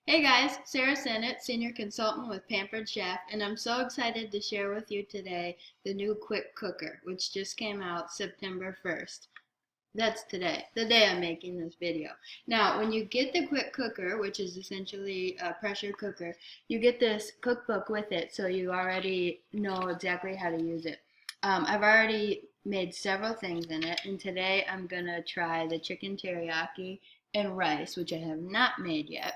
Hey guys, Sarah Sennett, Senior Consultant with Pampered Chef, and I'm so excited to share with you today the new quick cooker, which just came out September 1st. That's today, the day I'm making this video. Now, when you get the quick cooker, which is essentially a pressure cooker, you get this cookbook with it, so you already know exactly how to use it. I've already made several things in it, and today I'm going to try the chicken teriyaki and rice, which I have not made yet.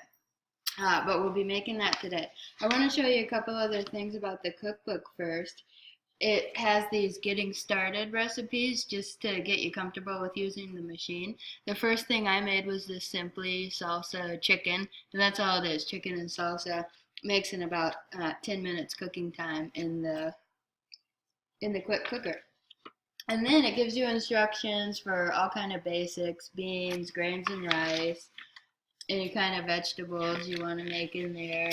But we'll be making that today. I want to show you a couple other things about the cookbook first. It has these getting started recipes just to get you comfortable with using the machine. The first thing I made was this simply salsa chicken, and that's all it is, chicken and salsa. Makes in about 10 minutes cooking time in the quick cooker. And then it gives you instructions for all kind of basics, beans, grains and rice, any kind of vegetables you want to make in there,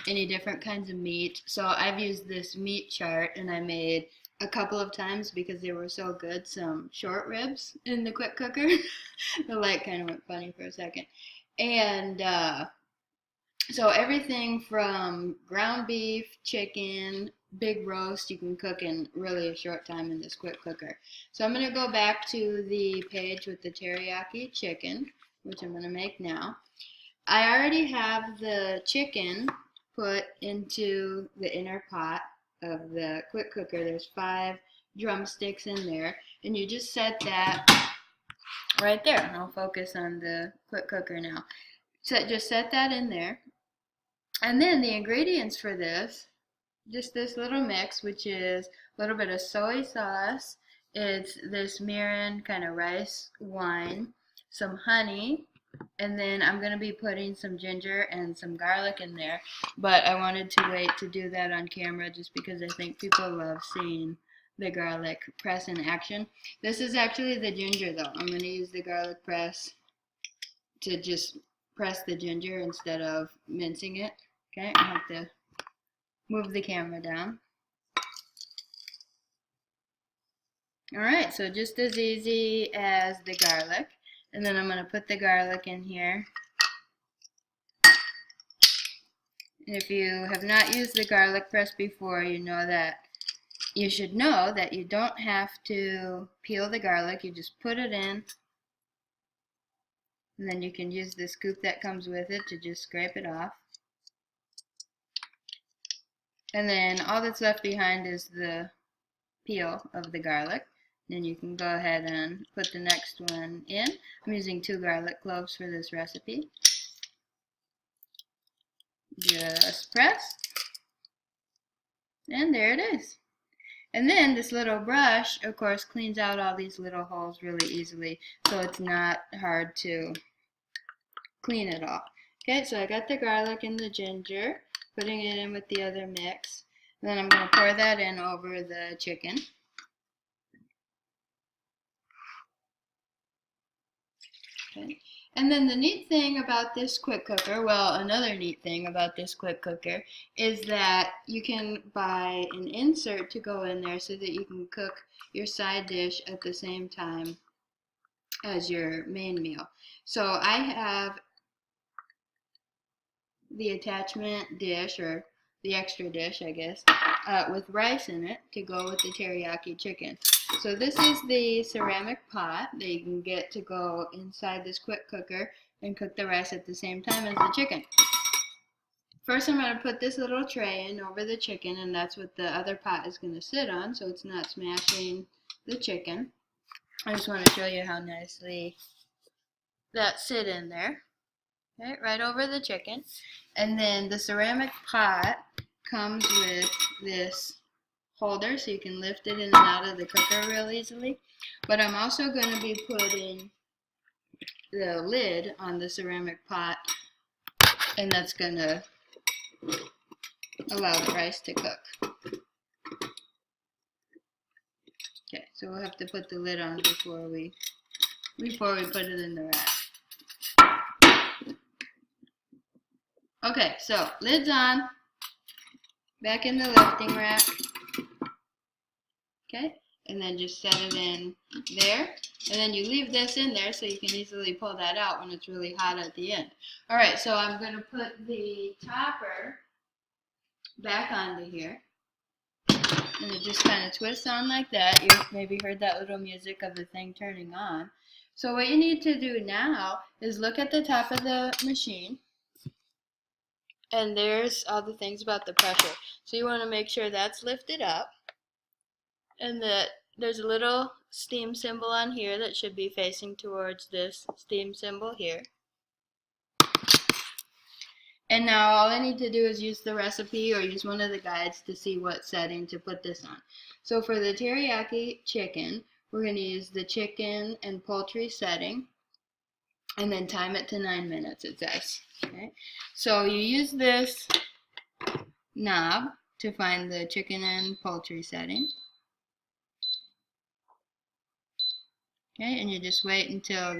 any different kinds of meat. So I've used this meat chart, and I made a couple of times because they were so good some short ribs in the quick cooker. The light kind of went funny for a second. And so everything from ground beef, chicken, big roast, you can cook in really a short time in this quick cooker. So I'm going to go back to the page with the teriyaki chicken, which I'm going to make now. I already have the chicken put into the inner pot of the quick cooker. There's 5 drumsticks in there, and you just set that right there. I'll focus on the quick cooker now. So just set that in there. And then the ingredients for this, just this little mix, which is a little bit of soy sauce. It's this mirin kind of rice wine, some honey, and then I'm going to be putting some ginger and some garlic in there, but I wanted to wait to do that on camera just because I think people love seeing the garlic press in action. This is actually the ginger though. I'm going to use the garlic press to just press the ginger instead of mincing it. Okay, I have to move the camera down. Alright, so just as easy as the garlic. And then I'm going to put the garlic in here. And if you have not used the garlic press before, you should know that you don't have to peel the garlic. You just put it in. And then you can use the scoop that comes with it to just scrape it off. And then all that's left behind is the peel of the garlic. Then you can go ahead and put the next one in. I'm using 2 garlic cloves for this recipe. Just press. And there it is. And then this little brush, of course, cleans out all these little holes really easily, so it's not hard to clean it all. Okay, so I got the garlic and the ginger, putting it in with the other mix. And then I'm going to pour that in over the chicken. Okay. And then the neat thing about this quick cooker, well, another neat thing about this quick cooker is that you can buy an insert to go in there so that you can cook your side dish at the same time as your main meal. So I have the attachment dish, or the extra dish, I guess, with rice in it to go with the teriyaki chicken. So this is the ceramic pot that you can get to go inside this quick cooker and cook the rice at the same time as the chicken. First I'm going to put this little tray in over the chicken, and that's what the other pot is going to sit on so it's not smashing the chicken. I just want to show you how nicely that sit in there. Okay, right over the chicken. And then the ceramic pot comes with this holder so you can lift it in and out of the cooker real easily. But I'm also going to be putting the lid on the ceramic pot, and that's going to allow the rice to cook. Okay, so we'll have to put the lid on before we put it in the rack. Okay, so lid's on, back in the lifting rack. Okay, and then just set it in there. And then you leave this in there so you can easily pull that out when it's really hot at the end. Alright, so I'm going to put the topper back onto here. And it just kind of twists on like that. You maybe heard that little music of the thing turning on. So what you need to do now is look at the top of the machine. And there's all the things about the pressure. So you want to make sure that's lifted up. And that there's a little steam symbol on here that should be facing towards this steam symbol here. And now all I need to do is use the recipe or use one of the guides to see what setting to put this on. So for the teriyaki chicken, we're going to use the chicken and poultry setting and then time it to 9 minutes, it says. Okay? So you use this knob to find the chicken and poultry setting. Okay, and you just wait until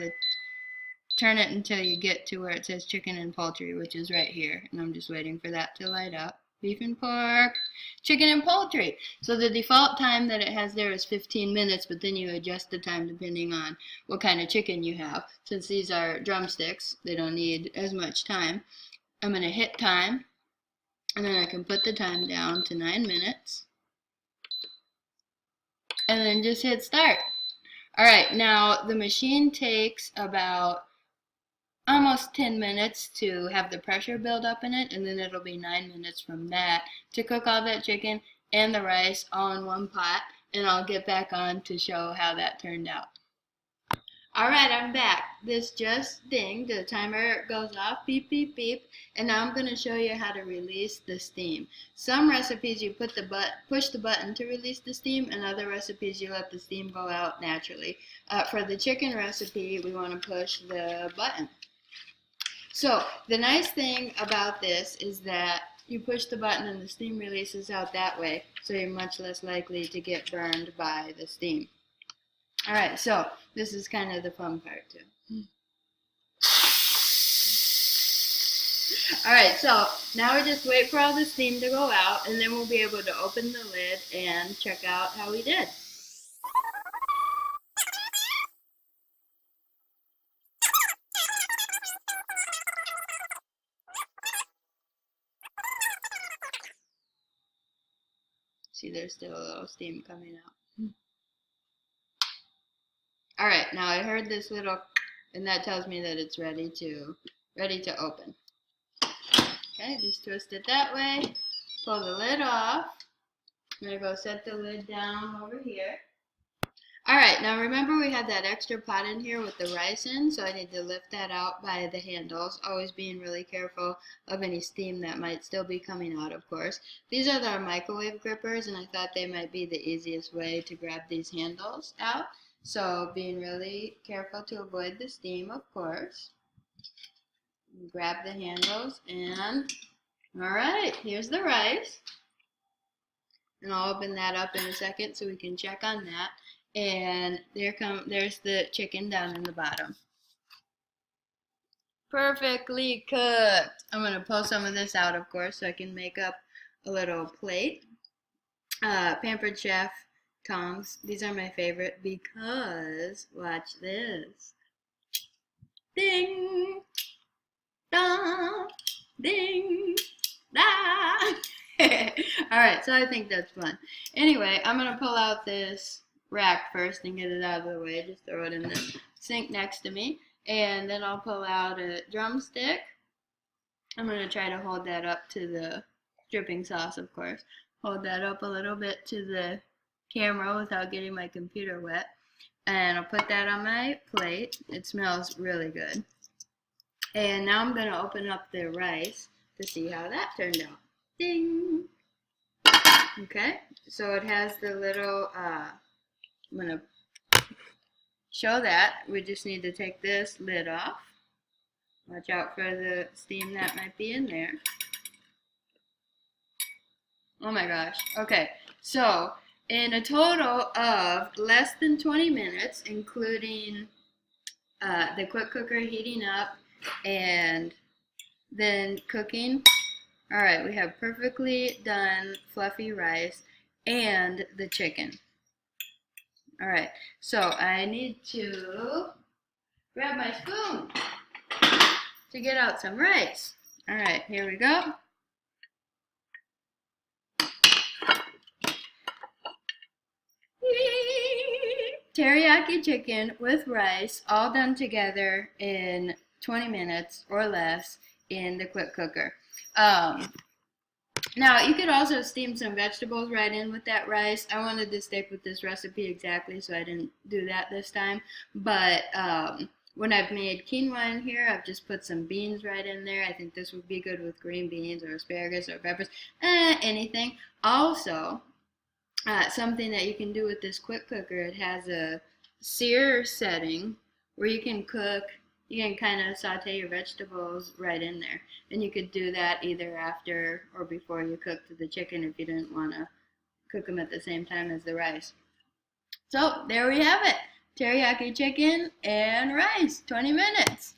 turn it until you get to where it says chicken and poultry, which is right here. And I'm just waiting for that to light up. Beef and pork, chicken and poultry. So the default time that it has there is 15 minutes, but then you adjust the time depending on what kind of chicken you have. Since these are drumsticks, they don't need as much time. I'm going to hit time, and then I can put the time down to 9 minutes. And then just hit start. Alright, now the machine takes about almost 10 minutes to have the pressure build up in it, and then it'll be 9 minutes from that to cook all that chicken and the rice all in one pot, and I'll get back on to show how that turned out. Alright, I'm back. This just dinged. The timer goes off, beep, beep, beep, and now I'm going to show you how to release the steam. Some recipes you push the button to release the steam, and other recipes you let the steam go out naturally. For the chicken recipe, we want to push the button. So the nice thing about this is that you push the button and the steam releases out that way, so you're much less likely to get burned by the steam. Alright, so this is kind of the fun part too. Alright, so now we just wait for all the steam to go out, and then we'll be able to open the lid and check out how we did. See, there's still a little steam coming out. Alright, now I heard this little, and that tells me that it's ready to open. Okay, just twist it that way, pull the lid off. I'm going to go set the lid down over here. Alright, now remember we had that extra pot in here with the rice in, so I need to lift that out by the handles, always being really careful of any steam that might still be coming out, of course. These are our microwave grippers, and I thought they might be the easiest way to grab these handles out. So being really careful to avoid the steam, of course. Grab the handles, and alright, here's the rice. And I'll open that up in a second so we can check on that. And there's the chicken down in the bottom. Perfectly cooked. I'm going to pull some of this out, of course, so I can make up a little plate. Pampered Chef tongs. These are my favorite because, watch this. Ding, dong, ding, da. Alright, so I think that's fun. Anyway, I'm going to pull out this rack first and get it out of the way. Just throw it in the sink next to me. And then I'll pull out a drumstick. I'm going to try to hold that up to the dripping sauce, of course. Hold that up a little bit to the camera without getting my computer wet. And I'll put that on my plate. It smells really good. And now I'm going to open up the rice to see how that turned out. Ding! Okay, so it has the little, I'm going to show that. We just need to take this lid off. Watch out for the steam that might be in there. Oh my gosh. Okay, so in a total of less than 20 minutes, including the quick cooker heating up and then cooking. Alright, we have perfectly done fluffy rice and the chicken. All right, so I need to grab my spoon to get out some rice. All right, here we go. Teriyaki chicken with rice, all done together in 20 minutes or less in the quick cooker. Now, you could also steam some vegetables right in with that rice. I wanted to stick with this recipe exactly, so I didn't do that this time. But when I've made quinoa in here, I've just put some beans right in there. I think this would be good with green beans or asparagus or peppers, anything. Also, something that you can do with this quick cooker, it has a sear setting where you can cook, you can kind of saute your vegetables right in there. And you could do that either after or before you cooked the chicken if you didn't want to cook them at the same time as the rice. So there we have it. Teriyaki chicken and rice, 20 minutes.